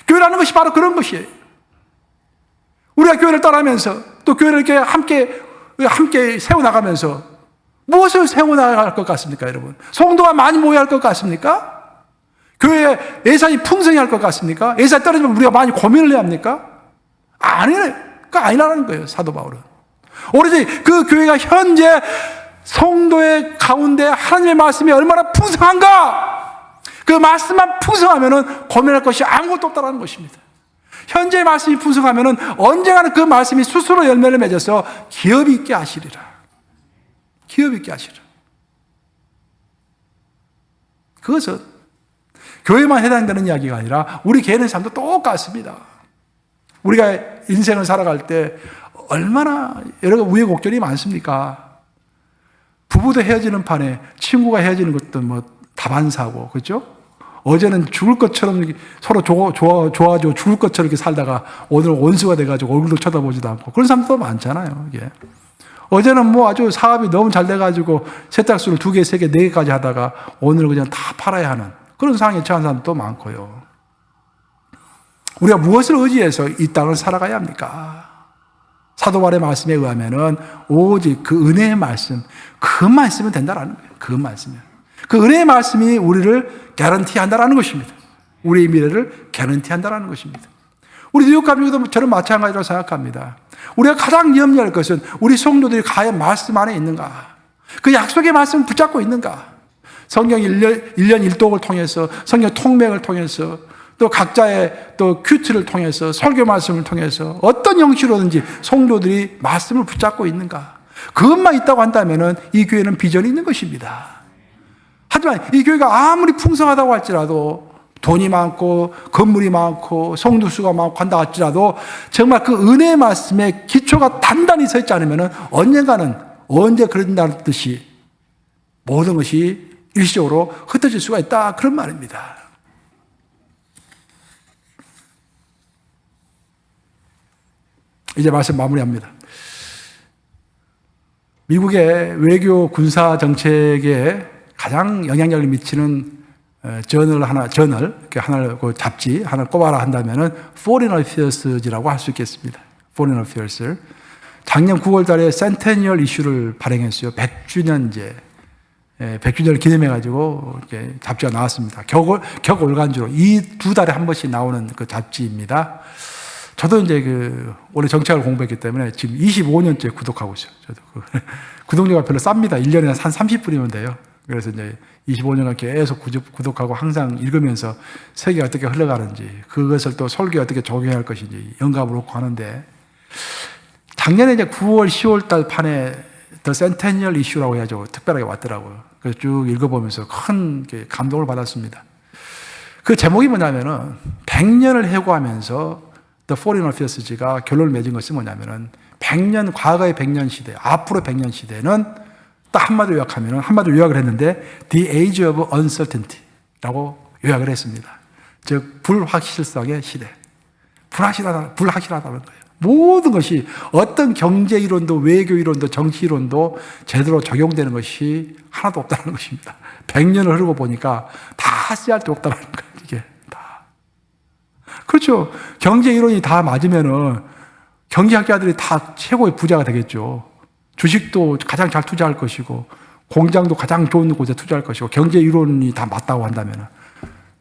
[SPEAKER 1] 교회라는 것이 바로 그런 것이에요. 우리가 교회를 떠나면서 또 교회를 이렇게 함께 세워나가면서 무엇을 세워나갈 것 같습니까, 여러분? 성도가 많이 모여야 할 것 같습니까? 교회에 예산이 풍성히 할 것 같습니까? 예산이 떨어지면 우리가 많이 고민을 해야 합니까? 아니라는 거예요, 사도 바울은. 오로지 그 교회가 현재 성도의 가운데 하나님의 말씀이 얼마나 풍성한가? 그 말씀만 풍성하면은 고민할 것이 아무것도 없다는 것입니다. 현재의 말씀이 풍성하면은 언젠가는 그 말씀이 스스로 열매를 맺어서 기업이 있게 하시리라. 기업이 있게 하시리라. 그것은 교회만 해당되는 이야기가 아니라 우리 개인의 삶도 똑같습니다. 우리가 인생을 살아갈 때 얼마나 여러 우여곡절이 많습니까? 부부도 헤어지는 판에 친구가 헤어지는 것도 뭐 다반사고, 그렇죠? 어제는 죽을 것처럼 서로 좋아져 죽을 것처럼 이렇게 살다가 오늘 원수가 돼가지고 얼굴도 쳐다보지도 않고 그런 사람도 많잖아요. 이게. 어제는 뭐 아주 사업이 너무 잘 돼가지고 세탁소를 2개, 3개, 4개까지 하다가 오늘 그냥 다 팔아야 하는 그런 상황에 처한 사람도 많고요. 우리가 무엇을 의지해서 이 땅을 살아가야 합니까? 사도 바울의 말씀에 의하면은 오직 그 은혜의 말씀, 그것만 있으면 된다라는 거예요. 그것만 있으면. 그 은혜의 말씀이 우리를 개런티한다라는 것입니다. 우리의 미래를 개런티한다라는 것입니다. 우리 뉴욕 가족도 저는 마찬가지라고 생각합니다. 우리가 가장 염려할 것은 우리 성도들이 과연 말씀 안에 있는가? 그 약속의 말씀을 붙잡고 있는가? 성경 1년 1독을 통해서, 성경 통맥을 통해서, 또 각자의 또 큐트를 통해서, 설교 말씀을 통해서 어떤 형식으로든지 성도들이 말씀을 붙잡고 있는가? 그것만 있다고 한다면 이 교회는 비전이 있는 것입니다. 하지만 이 교회가 아무리 풍성하다고 할지라도 돈이 많고 건물이 많고 성도 수가 많고 한다 할지라도 정말 그 은혜의 말씀에 기초가 단단히 서 있지 않으면 언젠가는 언제 그런다는 듯이 모든 것이 일시적으로 흩어질 수가 있다, 그런 말입니다. 이제 말씀 마무리합니다. 미국의 외교 군사 정책에 가장 영향력을 미치는 그 잡지 하나를 꼽아라 한다면은 Foreign Affairs라고 할 수 있겠습니다. Foreign Affairs. 작년 9월 달에 센테니얼 이슈를 발행했어요. 100주년제. 100주년을 기념해가지고 이렇게 잡지가 나왔습니다. 격올간주로 이 2달에 한 번씩 나오는 그 잡지입니다. 저도 이제 올해 정책을 공부했기 때문에 지금 25년째 구독하고 있어요. 저도 구독료가 별로 쌉니다. 1년에 한 30불이면 돼요. 그래서 이제 25년간 계속 구독하고 항상 읽으면서 세계가 어떻게 흘러가는지, 그것을 또 설교에 어떻게 적용할 것인지 영감을 얻고 하는데, 작년에 이제 9월, 10월 달 판에 더 센테니얼 이슈라고 해가지고 특별하게 왔더라고요. 그래서 쭉 읽어보면서 큰 감동을 받았습니다. 그 제목이 뭐냐면은 100년을 해고하면서 The Foreign Affairs가 결론을 맺은 것이 뭐냐면은 100년, 과거의 100년 시대, 앞으로 100년 시대는 딱 한마디로 요약을 했는데 The Age of Uncertainty라고 요약을 했습니다. 즉 불확실성의 시대. 불확실하다는 거예요. 모든 것이 어떤 경제 이론도 외교 이론도 정치 이론도 제대로 적용되는 것이 하나도 없다는 것입니다. 100년을 흐르고 보니까 다 씨알도 없다는 거예요. 이게 다. 그렇죠. 경제 이론이 다 맞으면은 경제학자들이 다 최고의 부자가 되겠죠. 주식도 가장 잘 투자할 것이고 공장도 가장 좋은 곳에 투자할 것이고 경제 이론이 다 맞다고 한다면은.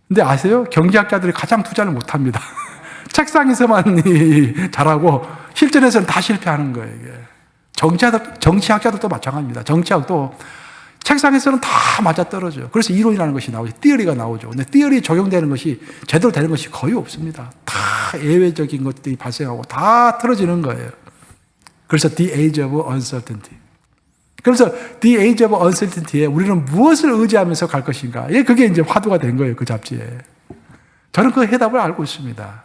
[SPEAKER 1] 근데 아세요? 경제학자들이 가장 투자를 못 합니다. 책상에서만 잘하고 실전에서는 다 실패하는 거예요. 이게. 정치학자들도 마찬가지입니다. 정치학도 책상에서는 다 맞아떨어져요. 그래서 이론이라는 것이 나오죠. 티어리가 나오죠. 근데 티어리 적용되는 것이 제대로 되는 것이 거의 없습니다. 다 예외적인 것들이 발생하고 다 틀어지는 거예요. 그래서 The Age of Uncertainty. 그래서 The Age of Uncertainty에 우리는 무엇을 의지하면서 갈 것인가? 그게 이제 화두가 된 거예요. 그 잡지에. 저는 그 해답을 알고 있습니다.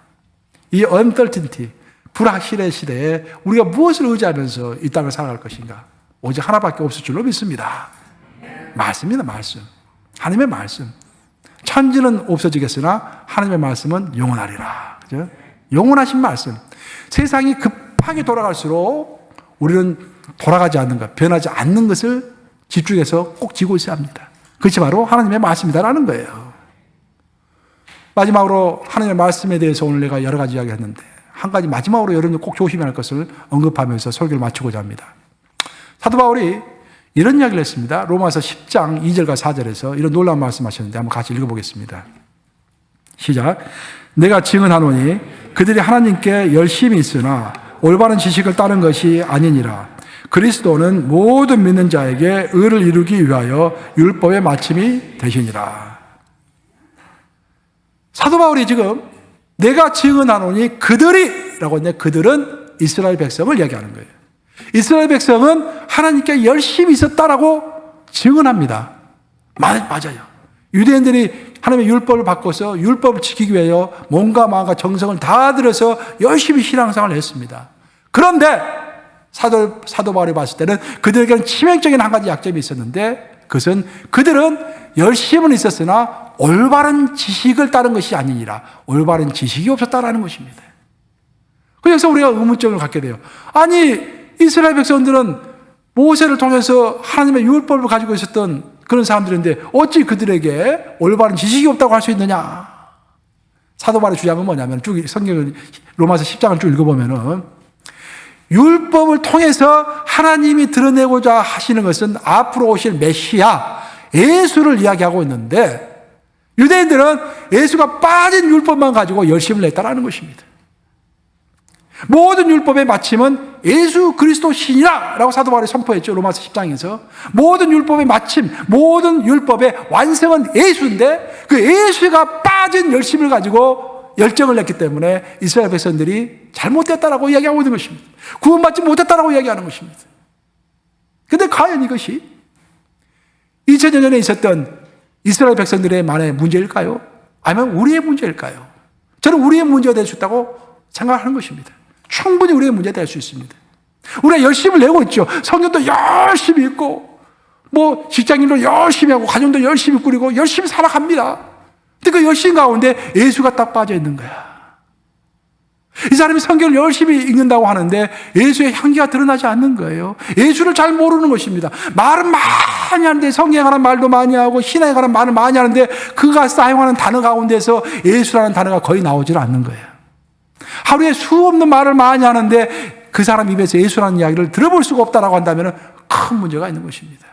[SPEAKER 1] 이 uncertainty, 불확실의 시대에 우리가 무엇을 의지하면서 이 땅을 살아갈 것인가? 오직 하나밖에 없을 줄로 믿습니다. 말씀입니다, 말씀. 하나님의 말씀. 천지는 없어지겠으나 하나님의 말씀은 영원하리라. 그죠? 영원하신 말씀. 세상이 급하게 돌아갈수록 우리는 돌아가지 않는 것, 변하지 않는 것을 집중해서 꼭 쥐고 있어야 합니다. 그것이 바로 하나님의 말씀이다라는 거예요. 마지막으로 하나님의 말씀에 대해서 오늘 내가 여러 가지 이야기했는데 한 가지 마지막으로 여러분이 꼭 조심해야 할 것을 언급하면서 설교를 마치고자 합니다. 사도 바울이 이런 이야기를 했습니다. 로마서 10장 2절과 4절에서 이런 놀라운 말씀하셨는데 한번 같이 읽어보겠습니다. 시작. 내가 증언하노니 그들이 하나님께 열심히 있으나 올바른 지식을 따른 것이 아니니라. 그리스도는 모든 믿는 자에게 의를 이루기 위하여 율법의 마침이 되시니라. 사도 바울이 지금 내가 증언하노니 그들이라고 했는데 그들은 이스라엘 백성을 이야기하는 거예요. 이스라엘 백성은 하나님께 열심히 있었다라고 증언합니다. 맞아요. 유대인들이 하나님의 율법을 바꿔서 율법을 지키기 위하여 몸과 마음과 정성을 다 들여서 열심히 신앙생활을 했습니다. 그런데 사도 바울이 봤을 때는 그들에게는 치명적인 한 가지 약점이 있었는데 그것은 그들은 열심은 있었으나 올바른 지식을 따른 것이 아니니라. 올바른 지식이 없었다라는 것입니다. 그래서 우리가 의문점을 갖게 돼요. 아니 이스라엘 백성들은 모세를 통해서 하나님의 율법을 가지고 있었던 그런 사람들인데 어찌 그들에게 올바른 지식이 없다고 할 수 있느냐. 사도 바울의 주장은 뭐냐면 쭉 성경을 로마서 10장을 쭉 읽어보면은 율법을 통해서 하나님이 드러내고자 하시는 것은 앞으로 오실 메시아 예수를 이야기하고 있는데 유대인들은 예수가 빠진 율법만 가지고 열심을 냈다라는 것입니다. 모든 율법의 마침은 예수 그리스도 신이라 라고 사도 바울이 선포했죠. 로마서 10장에서. 모든 율법의 마침, 모든 율법의 완성은 예수인데 그 예수가 빠진 열심을 가지고 열정을 냈기 때문에 이스라엘 백성들이 잘못됐다라고 이야기하고 있는 것입니다. 구원받지 못했다라고 이야기하는 것입니다. 그런데 과연 이것이 2000년 전에 있었던 이스라엘 백성들의 만의 문제일까요? 아니면 우리의 문제일까요? 저는 우리의 문제가 될 수 있다고 생각하는 것입니다. 충분히 우리의 문제가 될 수 있습니다. 우리가 열심을 내고 있죠. 성경도 열심히 읽고 뭐 직장인도 열심히 하고 가정도 열심히 꾸리고 열심히 살아갑니다. 근데 그 열심 가운데 예수가 딱 빠져 있는 거야. 이 사람이 성경을 열심히 읽는다고 하는데 예수의 향기가 드러나지 않는 거예요. 예수를 잘 모르는 것입니다. 말은 많이 하는데 성경에 관한 말도 많이 하고 신앙에 관한 말을 많이 하는데 그가 사용하는 단어 가운데서 예수라는 단어가 거의 나오질 않는 거예요. 하루에 수없는 말을 많이 하는데 그 사람 입에서 예수라는 이야기를 들어볼 수가 없다라고 한다면 큰 문제가 있는 것입니다.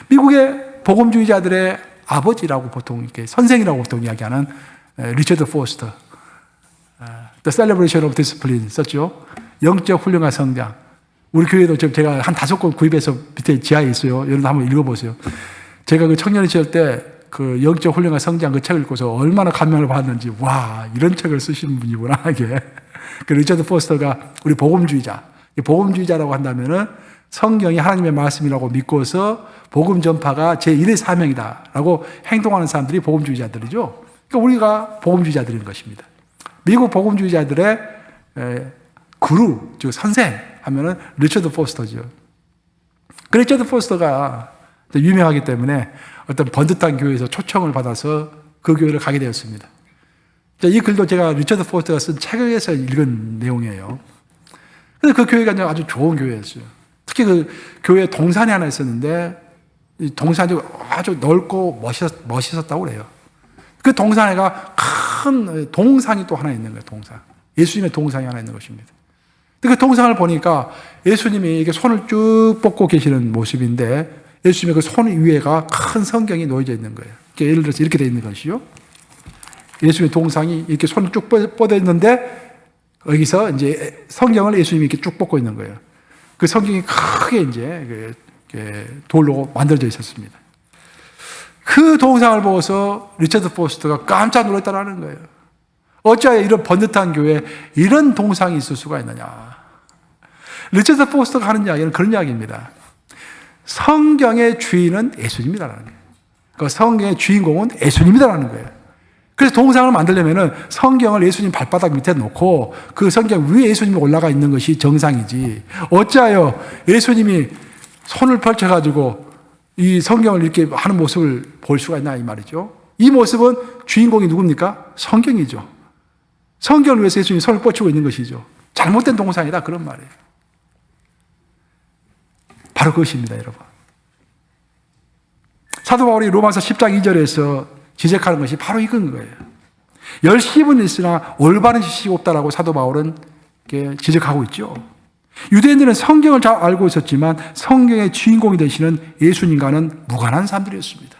[SPEAKER 1] 미국의 복음주의자들의 아버지라고 보통 이렇게 선생이라고 보통 이야기하는 리처드 포스터, The Celebration of Discipline 썼죠. 영적 훈련과 성장. 우리 교회도 지금 제가 한 5권 구입해서 밑에 지하에 있어요. 여러분 한번 읽어보세요. 제가 그 청년 시절 때 그 영적 훈련과 성장 그 책을 읽고서 얼마나 감명을 받았는지, 와, 이런 책을 쓰시는 분이구나, 이게. 그 리처드 포스터가 우리 복음주의자. 복음주의자라고 한다면은 성경이 하나님의 말씀이라고 믿고서 복음 전파가 제1의 사명이다라고 행동하는 사람들이 복음주의자들이죠. 그러니까 우리가 복음주의자들인 것입니다. 미국 복음주의자들의 구루, 즉 선생 하면은 리처드 포스터죠. 그 리처드 포스터가 유명하기 때문에 어떤 번듯한 교회에서 초청을 받아서 그 교회를 가게 되었습니다. 이 글도 제가 리처드 포스터가 쓴 책에서 읽은 내용이에요. 근데 그 교회가 아주 좋은 교회였어요. 특히 그 교회 동산이 하나 있었는데 이 동산이 아주 넓고 멋있었다고 그래요. 그 동산에가 큰 동상이 또 하나 있는 거예요. 동상. 예수님의 동상이 하나 있는 것입니다. 그 동상을 보니까 예수님이 이렇게 손을 쭉 뻗고 계시는 모습인데 예수님의 그 손 위에가 큰 성경이 놓여져 있는 거예요. 예를 들어서 이렇게 되어 있는 것이죠. 예수님의 동상이 이렇게 손을 쭉 뻗어 있는데 여기서 이제 성경을 예수님이 이렇게 쭉 뻗고 있는 거예요. 그 성경이 크게 이제 돌로 만들어져 있었습니다. 그 동상을 보고서 리처드 포스터가 깜짝 놀랐다는 거예요. 어찌하여 이런 번듯한 교회에 이런 동상이 있을 수가 있느냐. 리처드 포스터가 하는 이야기는 그런 이야기입니다. 성경의 주인은 예수님이라는 거예요. 그 성경의 주인공은 예수님이라는 거예요. 그래서 동상을 만들려면 성경을 예수님 발바닥 밑에 놓고 그 성경 위에 예수님이 올라가 있는 것이 정상이지. 어찌하여 예수님이 손을 펼쳐가지고 이 성경을 이렇게 하는 모습을 볼 수가 있나 이 말이죠. 이 모습은 주인공이 누굽니까? 성경이죠. 성경을 위해서 예수님이 손을 뻗치고 있는 것이죠. 잘못된 동상이다 그런 말이에요. 바로 그것입니다, 여러분. 사도 바울이 로마서 10장 2절에서 지적하는 것이 바로 이건 거예요. 열심은 있으나 올바른 지식이 없다라고 사도 바울은 지적하고 있죠. 유대인들은 성경을 잘 알고 있었지만 성경의 주인공이 되시는 예수님과는 무관한 사람들이었습니다.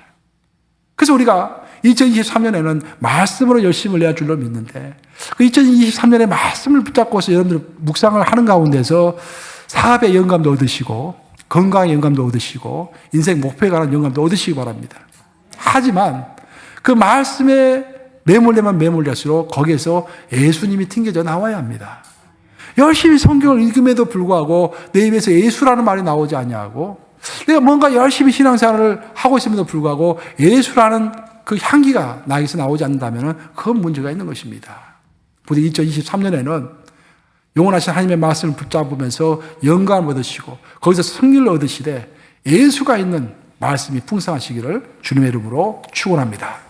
[SPEAKER 1] 그래서 우리가 2023년에는 말씀으로 열심을 내야 줄로 믿는데 그 2023년에 말씀을 붙잡고서 여러분들 묵상을 하는 가운데서 사업의 영감도 얻으시고 건강의 영감도 얻으시고 인생 목표에 관한 영감도 얻으시기 바랍니다. 하지만 그 말씀에 매몰되면 매몰될수록 거기에서 예수님이 튕겨져 나와야 합니다. 열심히 성경을 읽음에도 불구하고 내 입에서 예수라는 말이 나오지 않냐고 내가 뭔가 열심히 신앙생활을 하고 있음에도 불구하고 예수라는 그 향기가 나에게서 나오지 않는다면 그건 문제가 있는 것입니다. 부디 2023년에는 영원하신 하나님의 말씀을 붙잡으면서 영감을 얻으시고 거기서 승리를 얻으시되 예수가 있는 말씀이 풍성하시기를 주님의 이름으로 축원합니다.